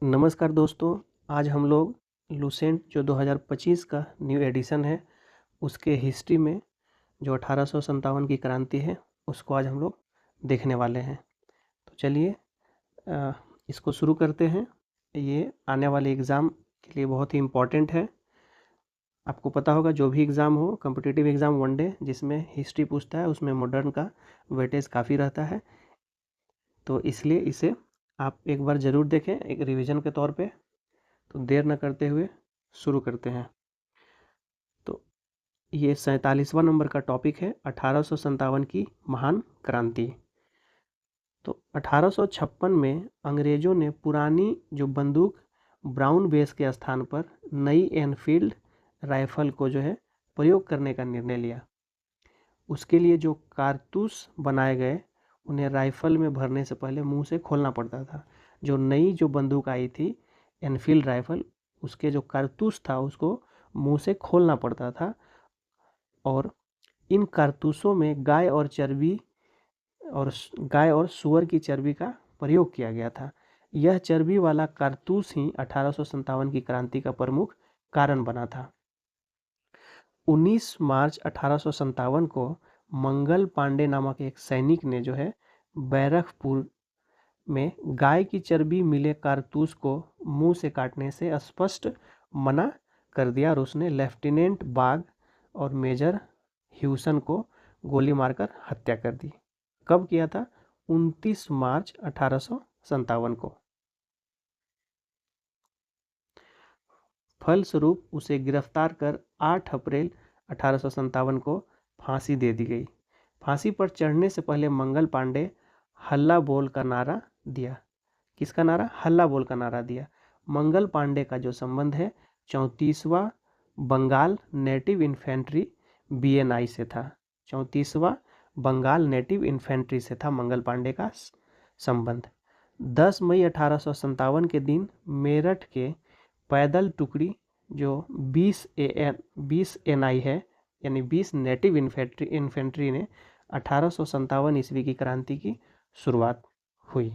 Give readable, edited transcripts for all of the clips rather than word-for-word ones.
नमस्कार दोस्तों, आज हम लोग लुसेंट जो 2025 का न्यू एडिशन है उसके हिस्ट्री में जो 1857 की क्रांति है उसको आज हम लोग देखने वाले हैं। तो चलिए इसको शुरू करते हैं। ये आने वाले एग्ज़ाम के लिए बहुत ही इम्पोर्टेंट है। आपको पता होगा जो भी एग्ज़ाम हो, कॉम्पिटिटिव एग्ज़ाम वनडे जिसमें हिस्ट्री पूछता है उसमें मॉडर्न का वेटेज काफ़ी रहता है, तो इसलिए इसे आप एक बार ज़रूर देखें एक रिवीजन के तौर पे। तो देर न करते हुए शुरू करते हैं। तो ये 47वां नंबर का टॉपिक है 1857 की महान क्रांति। तो 1856 में अंग्रेज़ों ने पुरानी जो बंदूक ब्राउन बेस के स्थान पर नई एनफील्ड राइफल को जो है प्रयोग करने का निर्णय लिया। उसके लिए जो कारतूस बनाए गए उन्हें राइफल में भरने से पहले मुंह से खोलना पड़ता था। जो नई जो बंदूक आई थी एनफील्ड राइफल, उसके जो कारतूस था उसको मुंह से खोलना पड़ता था और इन कारतूसों में गाय और सूअर की चर्बी का प्रयोग किया गया था। यह चर्बी वाला कारतूस ही 1857 की क्रांति का प्रमुख कारण बना था। 19 मार्च 1857 को मंगल पांडे नामक एक सैनिक ने जो है बैरकपुर में गाय की चर्बी मिले कारतूस को मुंह से काटने से स्पष्ट मना कर दिया और उसने लेफ्टिनेंट बाग और मेजर ह्यूसन को गोली मारकर हत्या कर दी। कब किया था? 29 मार्च 1857 को। फलस्वरूप उसे गिरफ्तार कर 8 अप्रैल 1857 को फांसी दे दी गई। फांसी पर चढ़ने से पहले मंगल पांडे हल्ला बोल का नारा दिया। किसका नारा? हल्ला बोल का नारा दिया। मंगल पांडे का जो संबंध है 34वां बंगाल नेटिव इन्फेंट्री BNI से था। 34वां बंगाल नेटिव इन्फेंट्री से था मंगल पांडे का संबंध। 10 मई 1857 के दिन मेरठ के पैदल टुकड़ी जो 20 NI है यानी 20 नेटिव इन्फेंट्री ने 1857 ईस्वी की क्रांति की शुरुआत हुई।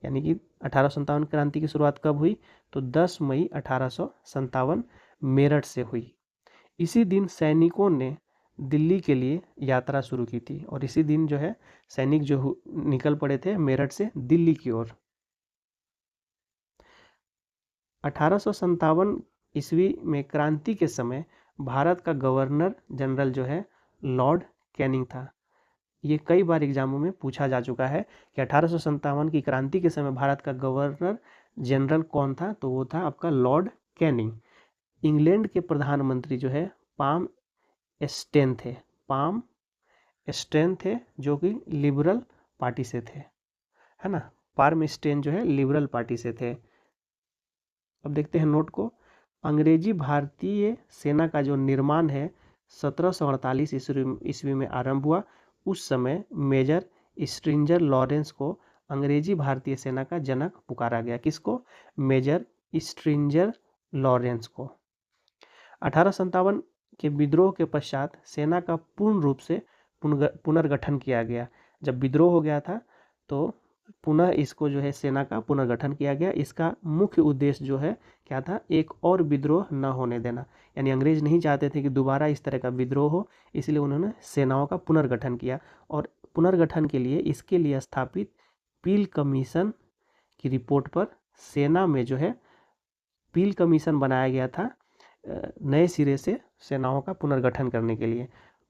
यानी कि 1857 क्रांति की शुरुआत कब हुई? तो 10 मई 1857 मेरठ से हुई। इसी दिन सैनिकों ने दिल्ली के लिए यात्रा शुरू की थी और इसी दिन जो है सैनिक जो निकल पड़े थे मेरठ से दिल्ली की ओर। 1857 ईस्वी में क्रांति के समय भारत का गवर्नर जनरल जो है लॉर्ड कैनिंग था। ये कई बार एग्जामों में पूछा जा चुका है कि 1857 की क्रांति के समय भारत का गवर्नर जनरल कौन था? तो वो था आपका लॉर्ड कैनिंग। इंग्लैंड के प्रधानमंत्री जो है पाम स्टेन थे जो कि लिबरल पार्टी से थे, है ना। पाम स्टेन जो है लिबरल पार्टी से थे। अब देखते हैं नोट को। अंग्रेजी भारतीय सेना का जो निर्माण है 1748 ईस्वी में आरंभ हुआ। उस समय मेजर स्ट्रिंजर लॉरेंस को अंग्रेजी भारतीय सेना का जनक पुकारा गया। किसको? मेजर स्ट्रिंजर लॉरेंस को। 1857 के विद्रोह के पश्चात सेना का पूर्ण रूप से पुनर्गठन किया गया। जब विद्रोह हो गया था तो पुनः इसको जो है सेना का पुनर्गठन किया गया। इसका मुख्य उद्देश्य जो है क्या था? एक और विद्रोह न होने देना। यानी अंग्रेज नहीं चाहते थे कि दोबारा इस तरह का विद्रोह हो, इसलिए उन्होंने सेनाओं का पुनर्गठन किया। और पुनर्गठन के लिए इसके लिए स्थापित पील कमीशन की रिपोर्ट पर सेना में जो है पील कमीशन बनाया गया था नए सिरे से सेनाओं का पुनर्गठन करने के लिए।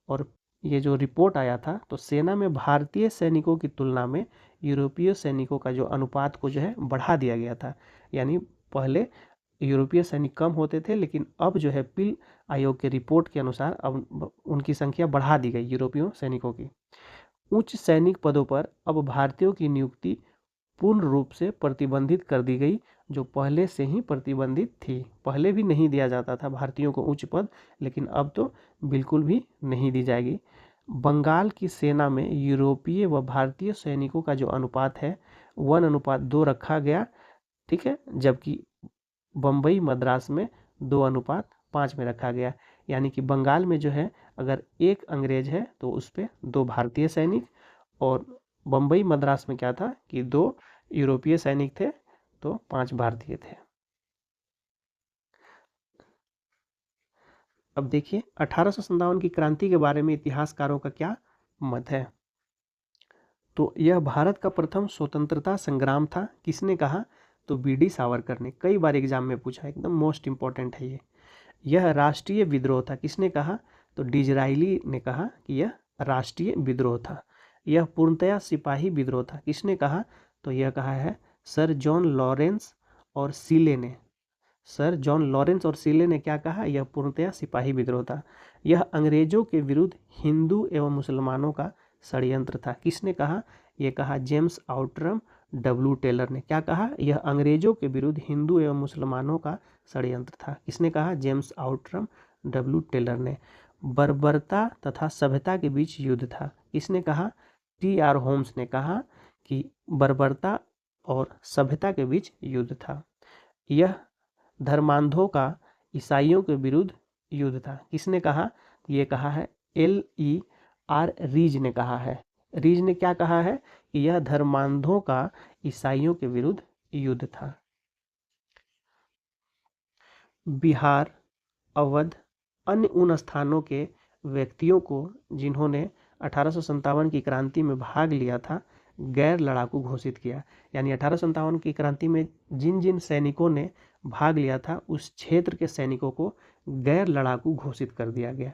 और ये जो रिपोर्ट आया था तो सेना में भारतीय सैनिकों की तुलना में यूरोपीय सैनिकों का जो अनुपात को जो है बढ़ा दिया गया था। यानी पहले यूरोपीय सैनिक कम होते थे, लेकिन अब जो है पील आयोग के रिपोर्ट के अनुसार अब उनकी संख्या बढ़ा दी गई यूरोपीय सैनिकों की। उच्च सैनिक पदों पर अब भारतीयों की नियुक्ति पूर्ण रूप से प्रतिबंधित कर दी गई, जो पहले से ही प्रतिबंधित थी। पहले भी नहीं दिया जाता था भारतीयों को उच्च पद, लेकिन अब तो बिल्कुल भी नहीं दी जाएगी। बंगाल की सेना में यूरोपीय व भारतीय सैनिकों का जो अनुपात है 1:2 रखा गया, ठीक है, जबकि बम्बई मद्रास में 2:5 में रखा गया। यानी कि बंगाल में जो है अगर एक अंग्रेज है तो उस पर 2 भारतीय सैनिक, और बम्बई मद्रास में क्या था कि 2 यूरोपीय सैनिक थे तो 5 भारतीय थे। अब देखिए 1857 की क्रांति के बारे में इतिहासकारों का क्या मत है। तो यह भारत का प्रथम स्वतंत्रता संग्राम था। किसने कहा? तो बी.डी. सावरकर ने। कई बार एग्जाम में पूछा, एकदम मोस्ट इंपॉर्टेंट है ये। यह राष्ट्रीय विद्रोह था। किसने कहा? तो डिजराइली ने कहा कि यह राष्ट्रीय विद्रोह था। यह पूर्णतया सिपाही विद्रोह था। किसने कहा? तो यह कहा है सर जॉन लॉरेंस और सीले ने। सर जॉन लॉरेंस और सीले ने क्या कहा? यह पूर्णतया सिपाही विद्रोह था। यह अंग्रेजों के विरुद्ध हिंदू एवं मुसलमानों का षड्यंत्र था। किसने कहा? यह कहा जेम्स आउटरम डब्ल्यू टेलर ने। क्या कहा? यह अंग्रेजों के विरुद्ध हिंदू एवं मुसलमानों का षड्यंत्र था। किसने कहा? जेम्स आउटरम डब्ल्यू टेलर ने। बर्बरता तथा सभ्यता के बीच युद्ध था। किसने कहा? टी.आर. होम्स ने कहा कि बर्बरता और सभ्यता के बीच युद्ध था। यह धर्मांधों का ईसाइयों के विरुद्ध युद्ध था। किसने कहा? ये कहा है L.E.R. रीज ने कहा है। रीज ने क्या कहा है? कि यह धर्मांधों का ईसाइयों के विरुद्ध युद्ध था। बिहार, अवध, अन्य उन स्थानों के व्यक्तियों को जिन्होंने 1857 की क्रांति में भाग लिया था, गैर लड़ाकू घोषित किया। यानी 1857 की क्रांति में जिन जिन सैनिकों ने भाग लिया था, उस क्षेत्र के सैनिकों को गैर लड़ाकू घोषित कर दिया गया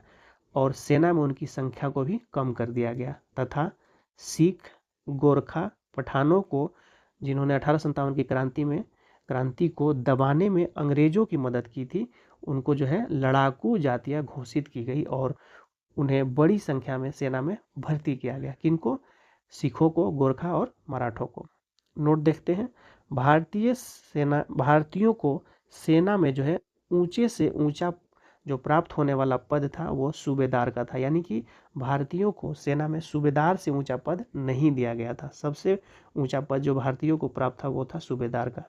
और सेना में उनकी संख्या को भी कम कर दिया गया। तथा सिख, गोरखा, पठानों को जिन्होंने 1857 की क्रांति को दबाने में अंग्रेजों की मदद की थी, उनको जो है लड़ाकू जातियां घोषित की गई और उन्हें बड़ी संख्या में सेना में भर्ती किया गया। किनको? सिखों को, गोरखा और मराठों को। नोट देखते हैं। भारतीयों को सेना में जो है ऊंचे से ऊंचा जो प्राप्त होने वाला पद था वो सूबेदार का था। यानी कि भारतीयों को सेना में सूबेदार से ऊंचा पद नहीं दिया गया था। सबसे ऊंचा पद जो भारतीयों को प्राप्त था वो था सूबेदार का।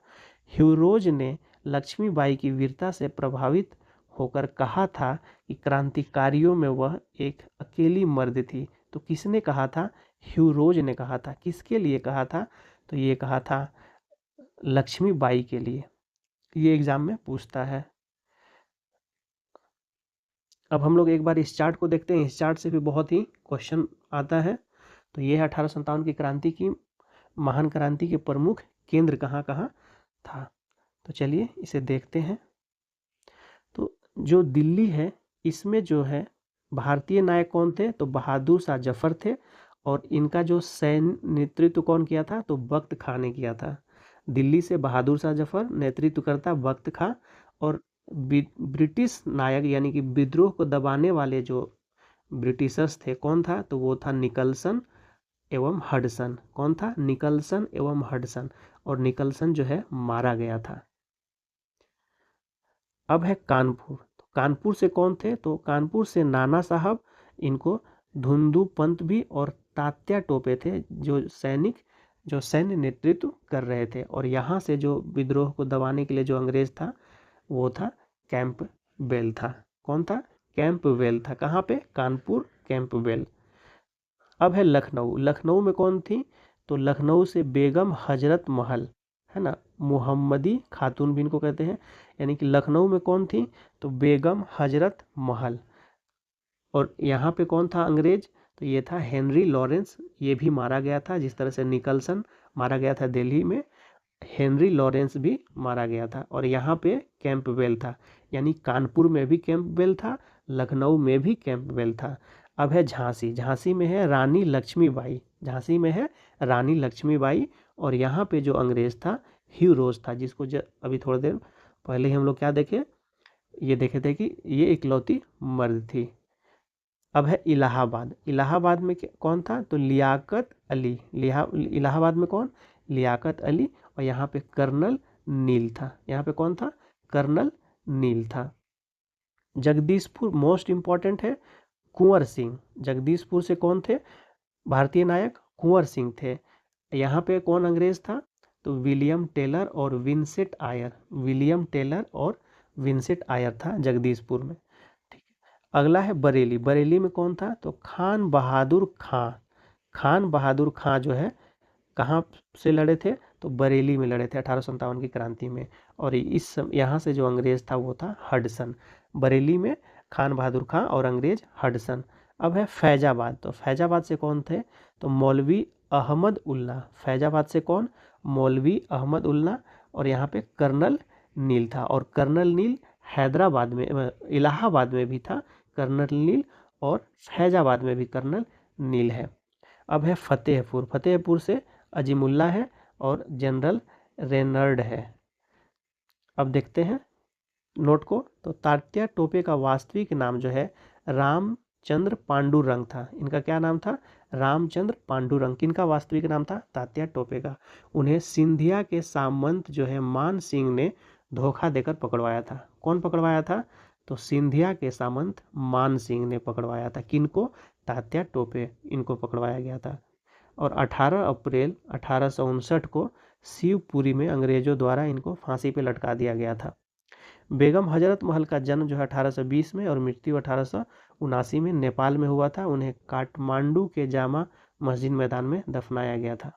ह्यूरोज ने लक्ष्मीबाई की वीरता से प्रभावित होकर कहा था कि क्रांतिकारियों में वह एक अकेली मर्द थी। तो किसने कहा था? ह्यूरोज ने कहा था। किसके लिए कहा था? तो ये कहा था लक्ष्मीबाई के लिए। ये एग्जाम में पूछता है। अब हम लोग एक बार इस चार्ट को देखते हैं। इस चार्ट से भी बहुत ही क्वेश्चन आता है। तो ये है 1857 की क्रांति की महान क्रांति के प्रमुख केंद्र कहाँ कहाँ था। तो चलिए इसे देखते हैं। तो जो दिल्ली है, इसमें जो है भारतीय नायक कौन थे? तो बहादुर शाह जफर थे। और इनका जो सैन्य नेतृत्व कौन किया था? तो बख्त खां ने किया था। दिल्ली से बहादुर शाह जफर, नेतृत्व करता बख्त खां। और ब्रिटिश नायक यानी कि विद्रोह को दबाने वाले जो ब्रिटिशर्स थे, कौन था? तो वो था निकलसन एवं हडसन। कौन था? निकलसन एवं हडसन। और निकलसन जो है मारा गया था। अब है कानपुर। तो कानपुर से कौन थे? तो कानपुर से नाना साहब, इनको धुंधु पंत भी और तात्या टोपे थे, जो सैन्य नेतृत्व कर रहे थे। और यहाँ से जो विद्रोह को दबाने के लिए जो अंग्रेज था वो था कैंपबेल था। कौन था? कैंपबेल था। कहाँ पे? कानपुर, कैंपबेल। अब है लखनऊ। लखनऊ में कौन थी? तो लखनऊ से बेगम हजरत महल, है ना, मुहम्मदी खातून भी इनको कहते हैं। यानी कि लखनऊ में कौन थी? तो बेगम हजरत महल। और यहाँ पे कौन था अंग्रेज? तो ये था हेनरी लॉरेंस। ये भी मारा गया था। जिस तरह से निकलसन मारा गया था दिल्ली में, हेनरी लॉरेंस भी मारा गया था। और यहाँ पे कैंपबेल था। यानी कानपुर में भी कैंपबेल था, लखनऊ में भी कैंपबेल था। अब है झांसी। झांसी में है रानी लक्ष्मीबाई। झांसी में है रानी लक्ष्मीबाई। और यहाँ पे जो अंग्रेज था ह्यूरोज था, जिसको अभी थोड़ी देर पहले ही हम लोग क्या देखे? ये देखे थे कि ये इकलौती मर्द थी। अब है इलाहाबाद। इलाहाबाद में कौन था? तो लियाकत अली। इलाहाबाद में कौन? लियाकत अली। और यहाँ पे कर्नल नील था। यहाँ पे कौन था? कर्नल नील था। जगदीशपुर मोस्ट इंपॉर्टेंट है, कुंवर सिंह। जगदीशपुर से कौन थे भारतीय नायक? कुंवर सिंह थे। यहाँ पे कौन अंग्रेज था? तो विलियम टेलर और विंसेंट आयर। विलियम टेलर और विंसेंट आयर था जगदीशपुर में। ठीक है। अगला है बरेली। बरेली में कौन था? तो खान बहादुर खां। खान बहादुर खां जो है कहाँ से लड़े थे? तो बरेली में लड़े थे 1857 की क्रांति में। और यहाँ से जो अंग्रेज था वो था हडसन। बरेली में खान बहादुर खां और अंग्रेज हडसन। अब है फैजाबाद। तो फैजाबाद से कौन थे? तो मौलवी अहमद उल्ला। फैजाबाद से कौन? मौलवी अहमद उल्ला। और यहाँ पे कर्नल नील था। और कर्नल नील हैदराबाद में, इलाहाबाद में भी था कर्नल नील, और फैजाबाद में भी कर्नल नील है। अब है फतेहपुर। फतेहपुर से अजीमुल्ला है और जनरल रेनर्ड है। अब देखते हैं नोट को। तो तात्या टोपे का वास्तविक नाम जो है रामचंद्र पांडुरंग था। इनका क्या नाम था? रामचंद्र पांडुरंग। किनका वास्तविक नाम था? तात्या टोपे का। उन्हें सिंधिया के सामंत जो है मान सिंह ने धोखा देकर पकड़वाया था। कौन पकड़वाया था? तो सिंधिया के सामंत मान सिंह ने पकड़वाया था। किनको? तात्या टोपे, इनको पकड़वाया गया था। और 18 अप्रैल 1859 को शिवपुरी में अंग्रेजों द्वारा इनको फांसी पे लटका दिया गया था। बेगम हजरत महल का जन्म जो है 1820 में और मृत्यु 1879 में नेपाल में हुआ था। उन्हें काठमांडू के जामा मस्जिद मैदान में दफनाया गया था।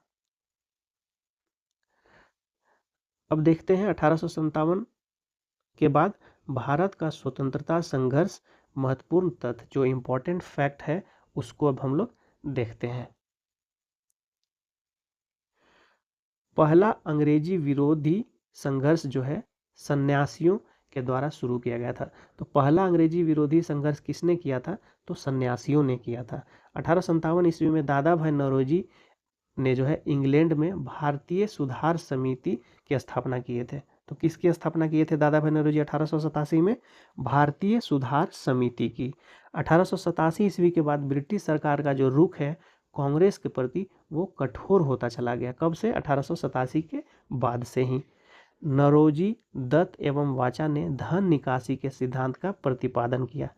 अब देखते हैं 1857 के बाद भारत का स्वतंत्रता संघर्ष। महत्वपूर्ण तथ्य जो इम्पोर्टेंट फैक्ट है उसको अब हम लोग देखते हैं। पहला अंग्रेजी विरोधी संघर्ष जो है सन्यासियों के द्वारा शुरू किया गया था। तो पहला अंग्रेजी विरोधी संघर्ष किसने किया था? तो सन्यासियों ने किया था। 1857 ईस्वी में दादा भाई नौरोजी ने जो है इंग्लैंड में भारतीय सुधार समिति की स्थापना किए थे। तो किसकी स्थापना किए थे दादा भाई नौरोजी 1887 में? भारतीय सुधार समिति की। 1887 ईस्वी के बाद ब्रिटिश सरकार का जो रुख है कांग्रेस के प्रति वो कठोर होता चला गया। कब से? 1887 के बाद से ही। नौरोजी, दत्त एवं वाचा ने धन निकासी के सिद्धांत का प्रतिपादन किया।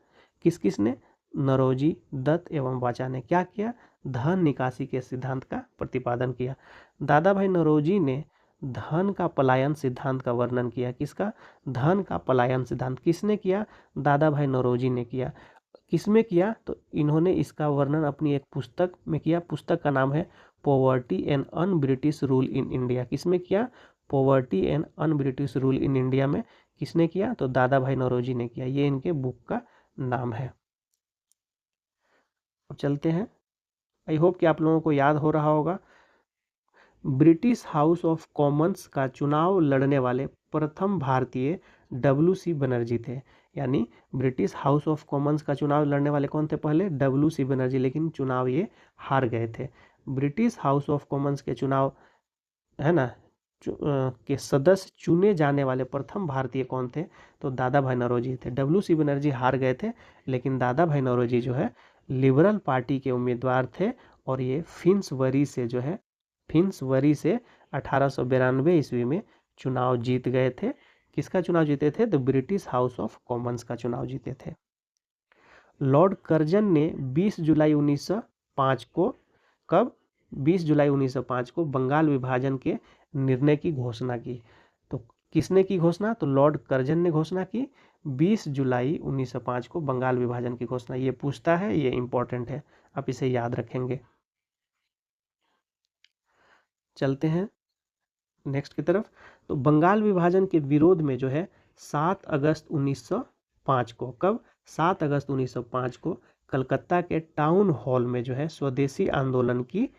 किस किस ने? नौरोजी, दत्त एवं वाचा ने क्या किया? धन निकासी के सिद्धांत का प्रतिपादन किया। दादा भाई नौरोजी ने धन का पलायन सिद्धांत का वर्णन किया। किसका? धन का पलायन सिद्धांत। किसने किया? दादा भाई नौरोजी ने किया। किसमें किया? तो इन्होंने इसका वर्णन अपनी एक पुस्तक में किया। पुस्तक का नाम है poverty and un British rule in India. किसमें किया? Poverty and un British rule in India में किसने किया? तो दादा भाई नौरोजी ने किया। ये इनके बुक का नाम है। अब चलते हैं। आई होप कि आप लोगों को याद हो रहा होगा। ब्रिटिश हाउस ऑफ कॉमन्स का चुनाव लड़ने वाले प्रथम भारतीय WC बनर्जी थे। यानी ब्रिटिश हाउस ऑफ कॉमन्स का चुनाव लड़ने वाले कौन थे पहले? WC बनर्जी। लेकिन चुनाव ये हार गए थे। ब्रिटिश हाउस ऑफ कॉमन्स के चुनाव है ना के सदस्य चुने जाने वाले प्रथम भारतीय कौन थे? तो दादा भाई नौरोजी थे। WC बनर्जी हार गए थे, लेकिन दादा भाई नौरोजी जो है लिबरल पार्टी के उम्मीदवार थे। और ये फिन्सबरी से 1892 ईस्वी में चुनाव जीत गए थे। किसका चुनाव जीते थे? तो ब्रिटिश हाउस ऑफ कॉमन्स का चुनाव जीते थे। लॉर्ड कर्जन ने 20 जुलाई 1905 को, कब? 20 जुलाई 1905 को बंगाल विभाजन के निर्णय की घोषणा की। तो किसने की घोषणा? तो लॉर्ड कर्जन ने घोषणा की 20 जुलाई 1905 को बंगाल विभाजन की घोषणा। ये पूछता है, ये इंपॉर्टेंट है, आप इसे याद रखेंगे। चलते हैं नेक्स्ट की तरफ। तो बंगाल विभाजन के विरोध में जो है 7 अगस्त 1905 को, कब? 7 अगस्त 1905 को कलकत्ता के टाउन हॉल में जो है स्वदेशी आंदोलन की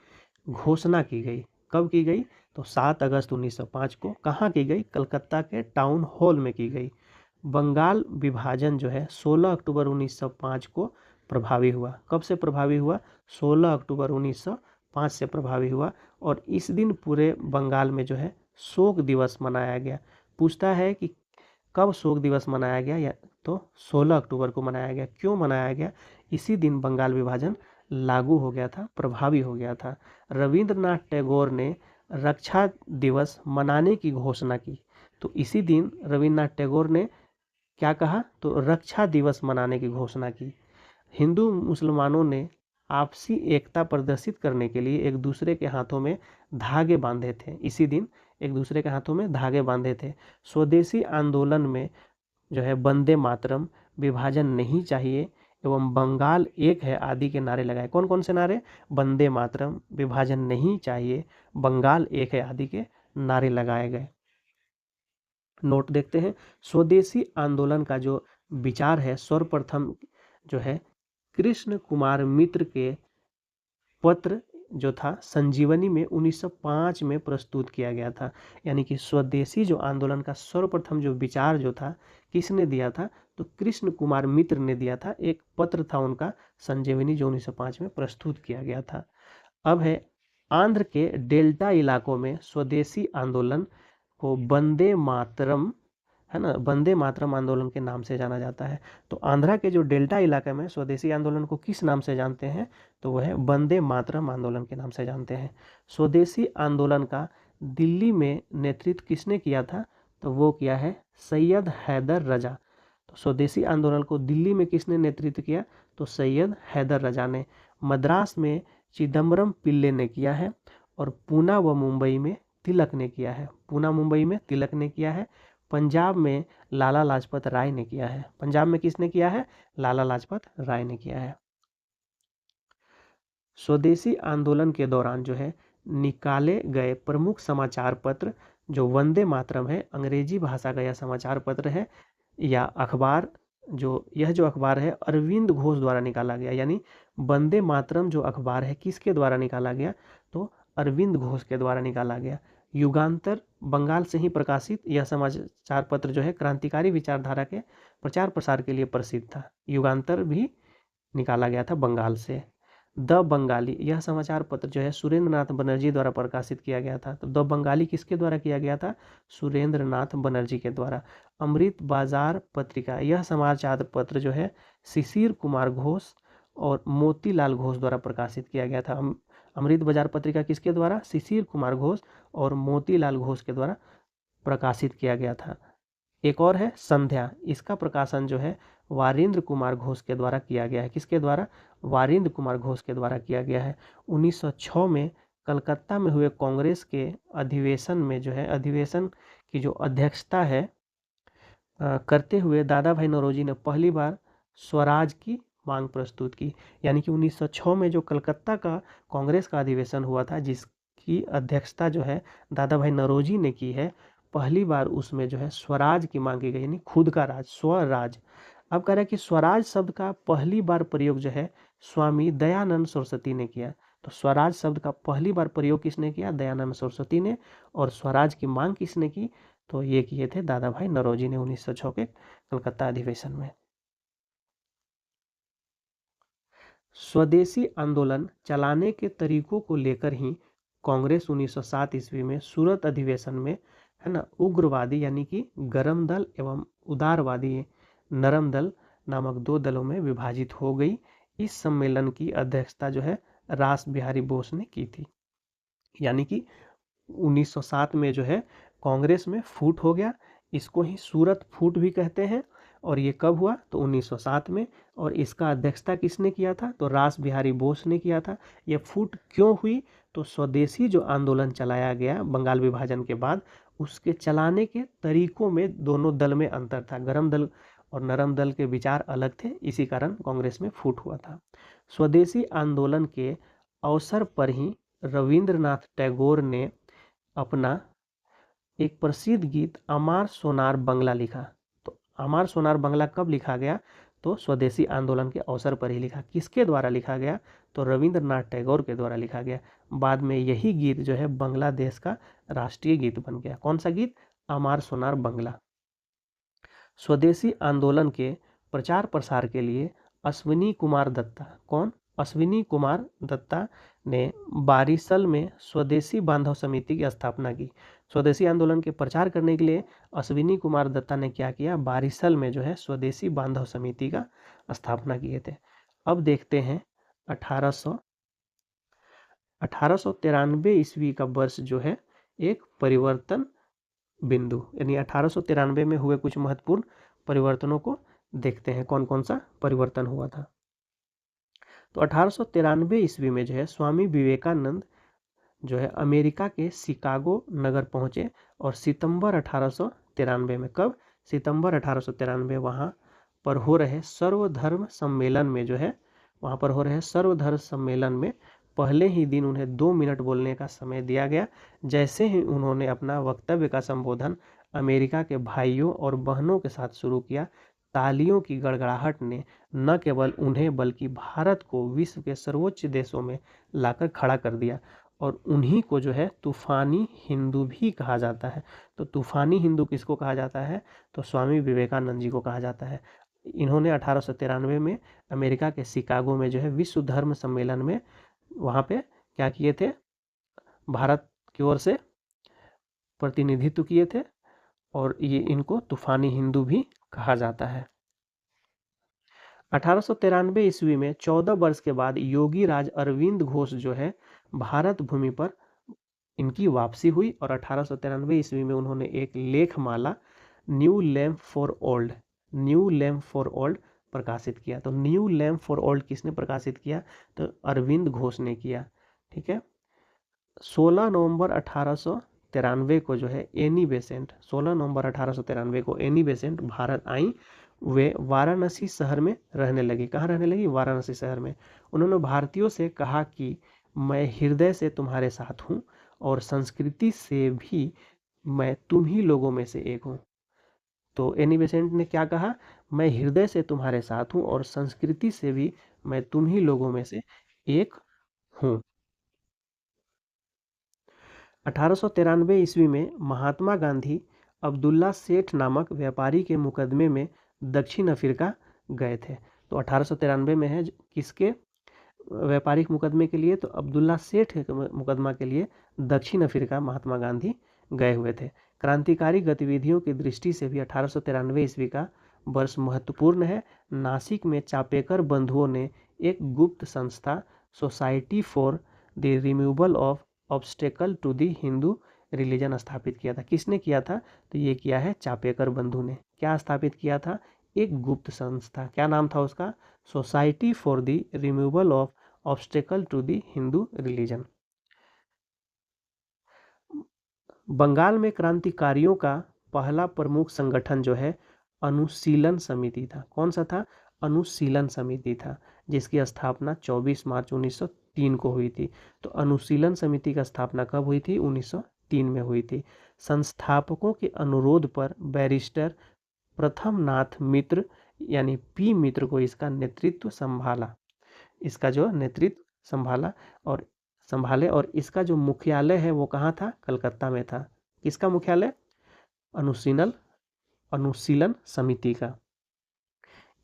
घोषणा की गई। कब की गई? तो 7 अगस्त 1905 को। कहाँ की गई? कलकत्ता के टाउन हॉल में की गई। बंगाल विभाजन जो है 16 अक्टूबर 1905 को प्रभावी हुआ। कब से प्रभावी हुआ? 16 अक्टूबर 1905 से प्रभावी हुआ। और इस दिन पूरे बंगाल में जो है शोक दिवस मनाया गया। पूछता है कि कब शोक दिवस मनाया गया? या तो 16 अक्टूबर को मनाया गया। क्यों मनाया गया? इसी दिन बंगाल विभाजन लागू हो गया था, प्रभावी हो गया था। रविंद्रनाथ टैगोर ने रक्षा दिवस मनाने की घोषणा की। तो इसी दिन रविंद्रनाथ टैगोर ने क्या कहा? तो रक्षा दिवस मनाने की घोषणा की। हिंदू मुसलमानों ने आपसी एकता प्रदर्शित करने के लिए एक दूसरे के हाथों में धागे बांधे थे। इसी दिन एक दूसरे के हाथों में धागे बांधे थे। स्वदेशी आंदोलन में जो है वंदे मातरम, विभाजन नहीं चाहिए एवं बंगाल एक है आदि के नारे लगाए। कौन कौन से नारे? वंदे मातरम, विभाजन नहीं चाहिए, बंगाल एक है आदि के नारे लगाए गए। नोट देखते हैं, स्वदेशी आंदोलन का जो विचार है सर्वप्रथम जो है कृष्ण कुमार मित्र के पत्र जो था संजीवनी में 1905 में प्रस्तुत किया गया था। यानी कि स्वदेशी जो आंदोलन का सर्वप्रथम जो विचार जो था किसने दिया था, तो कृष्ण कुमार मित्र ने दिया था। एक पत्र था उनका संजीवनी जो 1905 में प्रस्तुत किया गया था। अब है आंध्र के डेल्टा इलाकों में स्वदेशी आंदोलन को वंदे मातरम, है ना, वंदे मातरम आंदोलन के नाम से जाना जाता है। तो आंध्रा के जो डेल्टा इलाके में स्वदेशी आंदोलन को किस नाम से जानते हैं, तो वह है वंदे मातरम आंदोलन के नाम से जानते हैं। स्वदेशी आंदोलन का दिल्ली में नेतृत्व किसने किया था, तो वो किया है सैयद हैदर रजा। तो स्वदेशी आंदोलन को दिल्ली में किसने नेतृत्व किया, तो सैयद हैदर रजा ने। मद्रास में चिदम्बरम पिल्ले ने किया है और पूना व मुंबई में तिलक ने किया है। पूना मुंबई में तिलक ने किया है। पंजाब में लाला लाजपत राय ने किया है। पंजाब में किसने किया है, लाला लाजपत राय ने किया है। स्वदेशी आंदोलन के दौरान जो है निकाले गए प्रमुख समाचार पत्र जो वंदे मातरम है, अंग्रेजी भाषा का यह समाचार पत्र है या अखबार, यह जो अखबार है अरविंद घोष द्वारा निकाला गया। यानी वंदे मातरम जो अखबार है किसके द्वारा निकाला गया, तो अरविंद घोष के द्वारा निकाला गया। युगांतर बंगाल से ही प्रकाशित यह समाचार पत्र जो है क्रांतिकारी विचारधारा के प्रचार प्रसार के लिए प्रसिद्ध था। युगांतर भी निकाला गया था बंगाल से। द बंगाली यह समाचार पत्र जो है सुरेंद्र नाथ बनर्जी द्वारा प्रकाशित किया गया था। तो द बंगाली किसके द्वारा किया गया था, सुरेंद्र नाथ बनर्जी के द्वारा। अमृत बाजार पत्रिका यह समाचार पत्र जो है शिशिर कुमार घोष और मोतीलाल घोष द्वारा प्रकाशित किया गया था। अमृत बाजार पत्रिका किसके द्वारा, शिशिर कुमार घोष और मोतीलाल घोष के द्वारा प्रकाशित किया गया था। एक और है संध्या, इसका प्रकाशन जो है वारिंद्र कुमार घोष के द्वारा किया गया है। किसके द्वारा, वारिंद्र कुमार घोष के द्वारा किया गया है। 1906 में कलकत्ता में हुए कांग्रेस के अधिवेशन में जो है, अधिवेशन की जो अध्यक्षता है करते हुए दादा भाई नौरोजी ने पहली बार स्वराज की मांग प्रस्तुत की। यानी कि 1906 में जो कलकत्ता का कांग्रेस का अधिवेशन हुआ था जिसकी अध्यक्षता जो है दादा भाई नौरोजी ने की है, पहली बार उसमें जो है स्वराज की मांग की गई, यानी खुद का राज, स्वराज। अब कह रहे हैं कि स्वराज शब्द का पहली बार प्रयोग जो है स्वामी दयानंद सरस्वती ने किया। तो स्वराज शब्द का पहली बार प्रयोग किसने किया, दयानंद सरस्वती ने। और स्वराज की मांग किसने की, तो ये किए थे दादा भाई नौरोजी ने 1906 के कलकत्ता अधिवेशन में। स्वदेशी आंदोलन चलाने के तरीकों को लेकर ही कांग्रेस 1907 ईस्वी में सूरत अधिवेशन में, है ना, उग्रवादी यानी कि गरम दल एवं उदारवादी नरम दल नामक दो दलों में विभाजित हो गई। इस सम्मेलन की अध्यक्षता जो है रास बिहारी बोस ने की थी। यानी कि 1907 में जो है कांग्रेस में फूट हो गया, इसको ही सूरत फूट भी कहते हैं। और ये कब हुआ, तो 1907 में। और इसका अध्यक्षता किसने किया था, तो रास बिहारी बोस ने किया था। ये फूट क्यों हुई, तो स्वदेशी जो आंदोलन चलाया गया बंगाल विभाजन के बाद, उसके चलाने के तरीकों में दोनों दल में अंतर था। गरम दल और नरम दल के विचार अलग थे, इसी कारण कांग्रेस में फूट हुआ था। स्वदेशी आंदोलन के अवसर पर ही रविंद्रनाथ टैगोर ने अपना एक प्रसिद्ध गीत अमार सोनार बंगला लिखा। तो अमार सोनार बंगला कब लिखा गया, तो स्वदेशी आंदोलन के अवसर पर ही लिखा। किसके द्वारा लिखा गया, तो रविंद्रनाथ टैगोर के द्वारा लिखा गया। बाद में यही गीत जो है बांग्लादेश का राष्ट्रीय गीत बन गया। कौन सा गीत, अमार सोनार बंगला। स्वदेशी आंदोलन के प्रचार प्रसार के लिए अश्विनी कुमार दत्ता, कौन, अश्विनी कुमार दत्ता ने बारिसल में स्वदेशी बांधव समिति की स्थापना की। स्वदेशी आंदोलन के प्रचार करने के लिए अश्विनी कुमार दत्ता ने क्या किया, बारिसल में जो है स्वदेशी बांधव समिति का स्थापना किए थे। अब देखते हैं 1893 ईस्वी का वर्ष जो है एक परिवर्तन बिंदु, यानी 1893 में हुए कुछ महत्वपूर्ण परिवर्तनों को देखते हैं, कौन कौन सा परिवर्तन हुआ था। तो 1893 ईस्वी में जो है स्वामी विवेकानंद जो है अमेरिका के शिकागो नगर पहुंचे। और सितंबर 1893 में, कब, सितंबर 1893 वहाँ पर हो रहे सर्वधर्म सम्मेलन में जो है, वहाँ पर हो रहे सर्वधर्म सम्मेलन में पहले ही दिन उन्हें 2 मिनट बोलने का समय दिया गया। जैसे ही उन्होंने अपना वक्तव्य का संबोधन अमेरिका के भाइयों और बहनों के साथ शुरू किया, तालियों की गड़गड़ाहट ने न केवल उन्हें बल्कि भारत को विश्व के सर्वोच्च देशों में लाकर खड़ा कर दिया। और उन्हीं को जो है तूफानी हिंदू भी कहा जाता है। तो तूफानी हिंदू किसको कहा जाता है? तो स्वामी विवेकानंद जी को कहा जाता है। इन्होंने 1893 में अमेरिका के शिकागो में जो है विश्व धर्म सम्मेलन में वहाँ पे क्या किए थे? भारत की ओर से प्रतिनिधित्व किए थे और ये इनको तूफानी हिंदू भी कहा जाता है। 1893 ईस्वी में 14 वर्ष के बाद योगी राज अरविंद घोष जो है भारत भूमि पर इनकी वापसी हुई और 1893 ईस्वी में उन्होंने एक लेखमाला न्यू लैम्प फॉर ओल्ड प्रकाशित किया। तो न्यू लैम्प फॉर ओल्ड किसने प्रकाशित किया? तो अरविंद घोष ने किया। ठीक है। 16 नवंबर 1893 को जो है एनी बेसेंट 16 नवंबर 1893 को एनी बेसेंट भारत आई। वे वाराणसी शहर में रहने लगी। कहाँ रहने लगी? वाराणसी शहर में। उन्होंने भारतीयों से कहा कि मैं हृदय से तुम्हारे साथ हूँ और संस्कृति से भी मैं तुम ही लोगों में से एक हूँ। तो एनी बेसेंट ने क्या कहा? मैं हृदय से तुम्हारे साथ हूँ और संस्कृति से भी मैं तुम ही लोगों में से एक हूँ। 1893 ईस्वी में महात्मा गांधी अब्दुल्ला सेठ नामक व्यापारी के मुकदमे में दक्षिण अफ्रीका गए थे। तो 1893 में है किसके व्यापारिक मुकदमे के लिए? तो अब्दुल्ला सेठ के मुकदमा के लिए दक्षिण अफ्रीका महात्मा गांधी गए हुए थे। क्रांतिकारी गतिविधियों की दृष्टि से भी 1893 ईस्वी का वर्ष महत्वपूर्ण है। नासिक में चापेकर बंधुओं ने एक गुप्त संस्था society for the removal of obstacle to the Hindu religion स्थापित किया था। किसने किया था? तो ये किया है चापेकर बंधु ने। क्या स्थापित किया था? एक गुप्त संस्था। क्या नाम था उसका? Society for the removal of obstacle to the Hindu religion. Bengal में क्रांतिकारियों का पहला प्रमुख संगठन जो है अनुशीलन समिति था। कौन सा था? अनुशीलन समिति था, जिसकी स्थापना 24 मार्च 1903 को हुई थी। तो अनुशीलन समिति का स्थापना कब हुई थी? 1903 में हुई थी। संस्थापकों के अनुरोध पर बैरिस्टर प्रथम नाथ मित्र यानी पी मित्र को इसका नेतृत्व संभाला। इसका जो नेतृत्व संभाले और इसका जो मुख्यालय है वो कहाँ था? कलकत्ता में था। किसका मुख्यालय? अनुशीलन समिति का।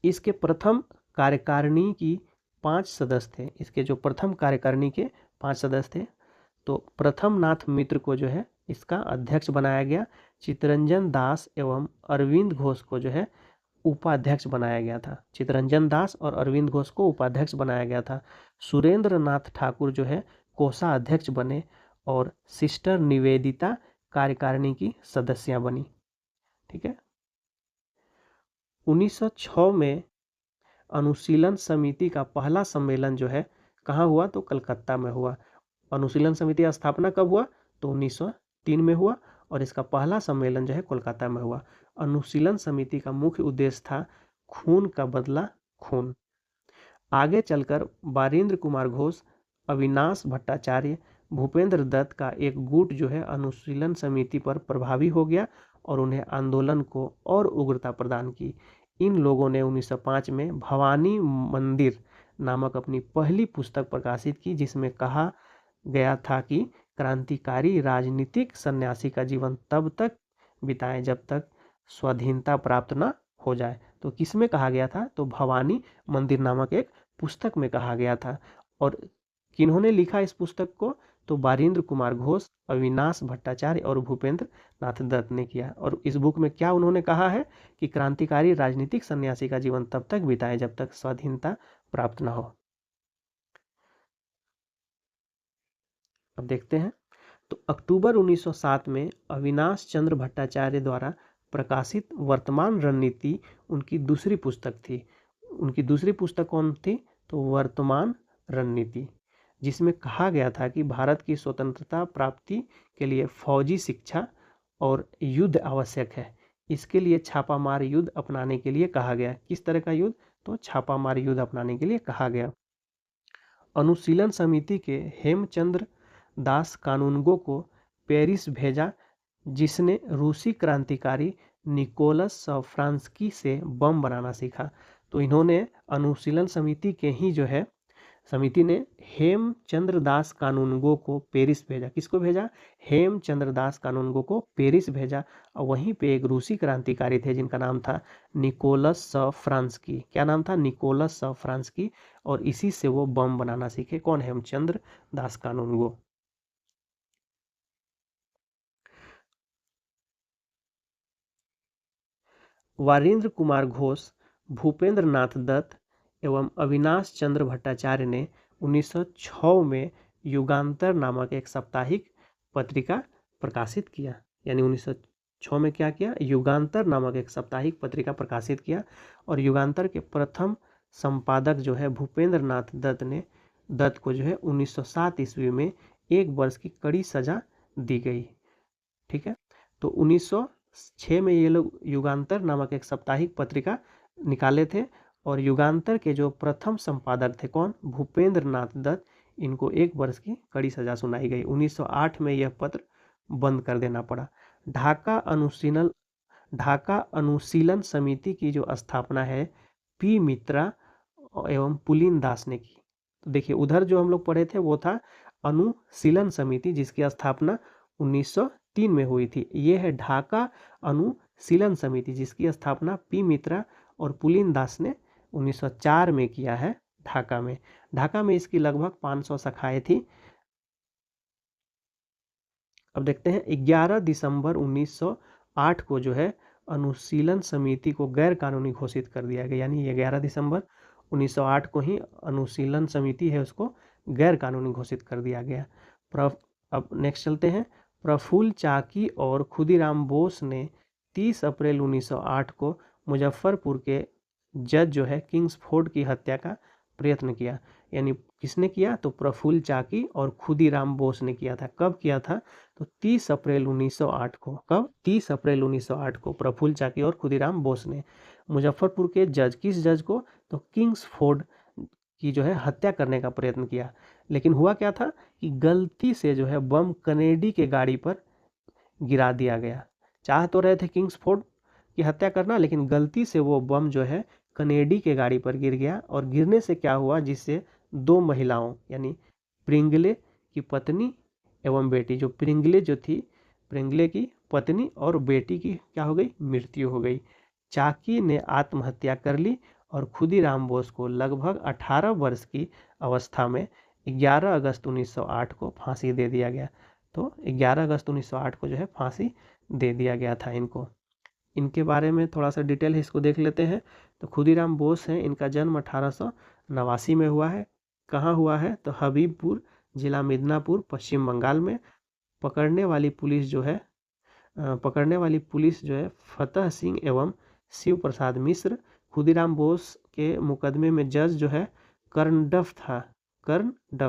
इसके प्रथम कार्यकारिणी की 5 सदस्य थे। इसके जो प्रथम कार्यकारिणी के 5 सदस्य थे। तो प्रथम नाथ मित्र को जो है इसका अध्यक्ष बनाया गया। चित्तरंजन दास एवं अरविंद घोष को जो है उपाध्यक्ष बनाया गया था। चित्तरंजन दास और अरविंद घोष को उपाध्यक्ष बनाया गया था। सुरेंद्र नाथ ठाकुर जो है कोषाध्यक्ष बने और सिस्टर निवेदिता कार्यकारिणी की सदस्य बनी। ठीक है। 1906 में अनुशीलन समिति का पहला सम्मेलन जो है कहाँ हुआ? तो कलकत्ता में हुआ। अनुशीलन समिति का स्थापना कब हुआ? तो 1903 में हुआ और इसका पहला सम्मेलन जो है कोलकाता में हुआ। अनुशीलन समिति का मुख्य उद्देश्य था खून का बदला खून। आगे चलकर बारिंद्र कुमार घोष, अविनाश भट्टाचार्य, भूपेंद्र दत्त का एक गुट जो है अनुशीलन समिति पर प्रभावी हो गया और उन्हें आंदोलन को और उग्रता प्रदान की। इन लोगों ने 1905 में भवानी मंदिर नामक अपनी पहली पुस्तक प्रकाशित की, जिसमें कहा गया था कि क्रांतिकारी राजनीतिक सन्यासी का जीवन तब तक बिताएं जब तक स्वाधीनता प्राप्त न हो जाए। तो किसमें कहा गया था? तो भवानी मंदिर नामक एक पुस्तक में कहा गया था। और किन्होंने लिखा इस पुस्तक को? तो बारिंद्र कुमार घोष, अविनाश भट्टाचार्य और भूपेंद्र नाथ दत्त ने किया। और इस बुक में क्या उन्होंने कहा है कि क्रांतिकारी राजनीतिक सन्यासी का जीवन तब तक बिताए जब तक स्वाधीनता प्राप्त न हो। अब देखते हैं। तो अक्टूबर 1907 में अविनाश चंद्र भट्टाचार्य द्वारा प्रकाशित वर्तमान रणनीति उनकी दूसरी पुस्तक थी। उनकी दूसरी पुस्तक कौन थी? तो वर्तमान रणनीति, जिसमें कहा गया था कि भारत की स्वतंत्रता प्राप्ति के लिए फौजी शिक्षा और युद्ध आवश्यक है। इसके लिए छापामार युद्ध अपनाने के लिए कहा गया। किस तरह का युद्ध? तो छापामार युद्ध अपनाने के लिए कहा गया। अनुशीलन समिति के हेमचंद्र दास कानूनगो को पेरिस भेजा, जिसने रूसी क्रांतिकारी निकोलस सफ्रांस्की से बम बनाना सीखा। तो इन्होंने अनुशीलन समिति के ही जो है समिति ने हेमचंद्र दास कानूनगो को पेरिस भेजा। किसको भेजा? हेमचंद्र दास कानूनगो को पेरिस भेजा। और वहीं पे एक रूसी क्रांतिकारी थे जिनका नाम था निकोलस सफ्रांस्की। क्या नाम था? निकोलस सफ्रांस्की। और इसी से वो बम बनाना सीखे। कौन? हेमचंद्र दास कानूनगो। वारिंद्र कुमार घोष, भूपेंद्र नाथ दत्त एवं अविनाश चंद्र भट्टाचार्य ने 1906 में युगांतर नामक एक साप्ताहिक पत्रिका प्रकाशित किया। यानी 1906 में क्या किया? युगांतर नामक एक साप्ताहिक पत्रिका प्रकाशित किया। और युगांतर के प्रथम संपादक जो है भूपेंद्र नाथ दत्त को जो है 1907 ईस्वी में 1 वर्ष की कड़ी सजा दी गई। ठीक है। तो 1906 में ये लोग युगांतर नामक एक साप्ताहिक पत्रिका निकाले थे। और युगांतर के जो प्रथम संपादक थे कौन? भूपेंद्र नाथ दत्त। इनको 1 वर्ष की कड़ी सजा सुनाई गई। 1908 में यह पत्र बंद कर देना पड़ा। ढाका अनुशीलन समिति की जो स्थापना है पी मित्रा एवं पुलिन दास ने की। तो देखिए उधर जो हम लोग पढ़े थे वो था अनुशीलन समिति, जिसकी स्थापना 1903 में हुई थी। ये है ढाका अनुशीलन समिति, जिसकी स्थापना पी मित्रा और पुलिन दास ने 1904 में किया है ढाका में। ढाका में इसकी लगभग 500 शाखाएं थी। अब देखते हैं 11 दिसंबर 1908 को जो है अनुशीलन समिति को गैर कानूनी घोषित कर दिया गया। यानी 11 दिसंबर 1908 को ही अनुशीलन समिति है उसको गैर कानूनी घोषित कर दिया गया। अब नेक्स्ट चलते हैं। प्रफुल्ल चाकी और खुदीराम बोस ने 30 अप्रैल 1908 को मुजफ्फरपुर के जज जो है किंग्सफोर्ड की हत्या का प्रयत्न किया। यानी किसने किया? तो प्रफुल्ल चाकी और खुदीराम बोस ने किया था। कब किया था? तो 30 अप्रैल 1908 को। कब? 30 अप्रैल 1908 को प्रफुल्ल चाकी और खुदीराम बोस ने मुजफ्फरपुर के जज, किस जज को? तो किंग्सफोर्ड की जो है हत्या करने का प्रयत्न किया। लेकिन हुआ क्या था कि गलती से जो है बम कनेडी के गाड़ी पर गिरा दिया गया। चाह तो रहे थे किंग्सफोर्ड की हत्या करना, लेकिन गलती से वो बम जो है कनेडी के गाड़ी पर गिर गया। और गिरने से क्या हुआ, जिससे 2 महिलाओं यानी प्रिंगले की पत्नी एवं बेटी, जो प्रिंगले की पत्नी और बेटी की क्या हो गई? मृत्यु हो गई। चाकी ने आत्महत्या कर ली और खुदीराम बोस को लगभग 18 वर्ष की अवस्था में 11 अगस्त 1908 को फांसी दे दिया गया। तो 11 अगस्त 1908 को जो है फांसी दे दिया गया था इनको। इनके बारे में थोड़ा सा डिटेल इसको देख लेते हैं। तो खुदीराम बोस हैं, इनका जन्म 1889 में हुआ है। कहाँ हुआ है? तो हबीबपुर जिला मिदनापुर पश्चिम बंगाल में। पकड़ने वाली पुलिस जो है फतेह सिंह एवं शिव प्रसाद मिश्र। खुदीराम बोस के मुकदमे में जज जो है कर्णडफ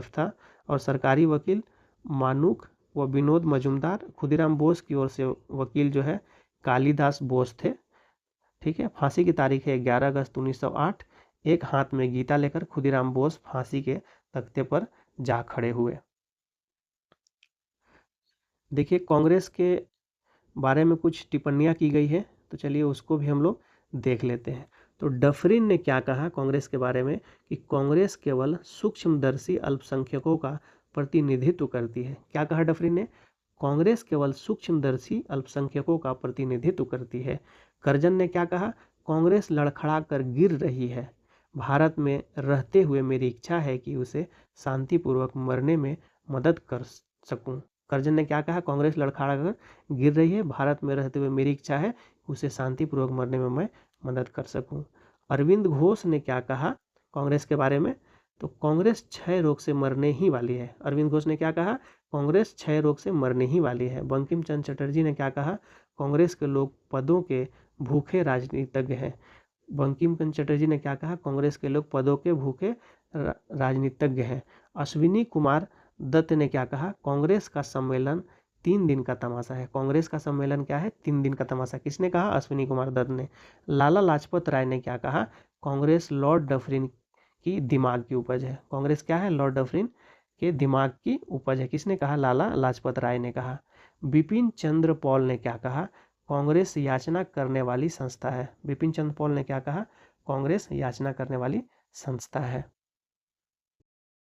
था और सरकारी वकील मानुक व विनोद मजुमदार। खुदीराम बोस की ओर से वकील जो है कालिदास बोस थे। ठीक है। फांसी की तारीख है 11 अगस्त 1908। एक हाथ में गीता लेकर खुदीराम बोस फांसी के तख्ते पर जा खड़े हुए। देखिए कांग्रेस के बारे में कुछ टिप्पणियां की गई है, तो चलिए उसको भी हम लोग देख लेते हैं। तो डफरिन ने क्या कहा कांग्रेस के बारे में कि कांग्रेस केवल सूक्ष्मदर्शी अल्पसंख्यकों का प्रतिनिधित्व करती है। क्या कहा डफरिन ने? कांग्रेस केवल सूक्ष्मदर्शी अल्पसंख्यकों का प्रतिनिधित्व करती है। करजन ने क्या कहा? कांग्रेस लड़खड़ा कर गिर रही है। भारत में रहते हुए मेरी इच्छा है कि उसे शांतिपूर्वक मरने में मदद कर सकूं। करजन ने क्या कहा? कांग्रेस लड़खड़ा कर गिर रही है, भारत में रहते हुए मेरी इच्छा है उसे शांतिपूर्वक मरने में मैं मदद कर सकूं। अरविंद घोष ने क्या कहा कांग्रेस के बारे में? तो कांग्रेस क्षय रोग से मरने ही वाली है। अरविंद घोष ने क्या कहा? कांग्रेस क्षय रोग से मरने ही वाली है। बंकिम चंद्र चटर्जी ने क्या कहा? कांग्रेस के लोग पदों के भूखे राजनीतिज्ञ हैं। बंकिम चंद्र चटर्जी ने क्या कहा? कांग्रेस के लोग पदों के भूखे राजनीतिज्ञ हैं। अश्विनी कुमार दत्त ने क्या कहा? कांग्रेस का सम्मेलन 3 दिन का तमाशा है। कांग्रेस का सम्मेलन क्या है? 3 दिन का तमाशा। किसने कहा? अश्विनी कुमार दत्त ने। लाला लाजपत राय ने क्या कहा? कांग्रेस लॉर्ड डफरिन की दिमाग की उपज है। कांग्रेस क्या है? लॉर्ड डफरिन के दिमाग की उपज है। किसने कहा? लाला लाजपत राय ने कहा। बिपिन चंद्र पॉल ने क्या कहा? कांग्रेस याचना करने वाली संस्था है। बिपिन चंद्र पॉल ने क्या कहा? कांग्रेस याचना करने वाली संस्था है।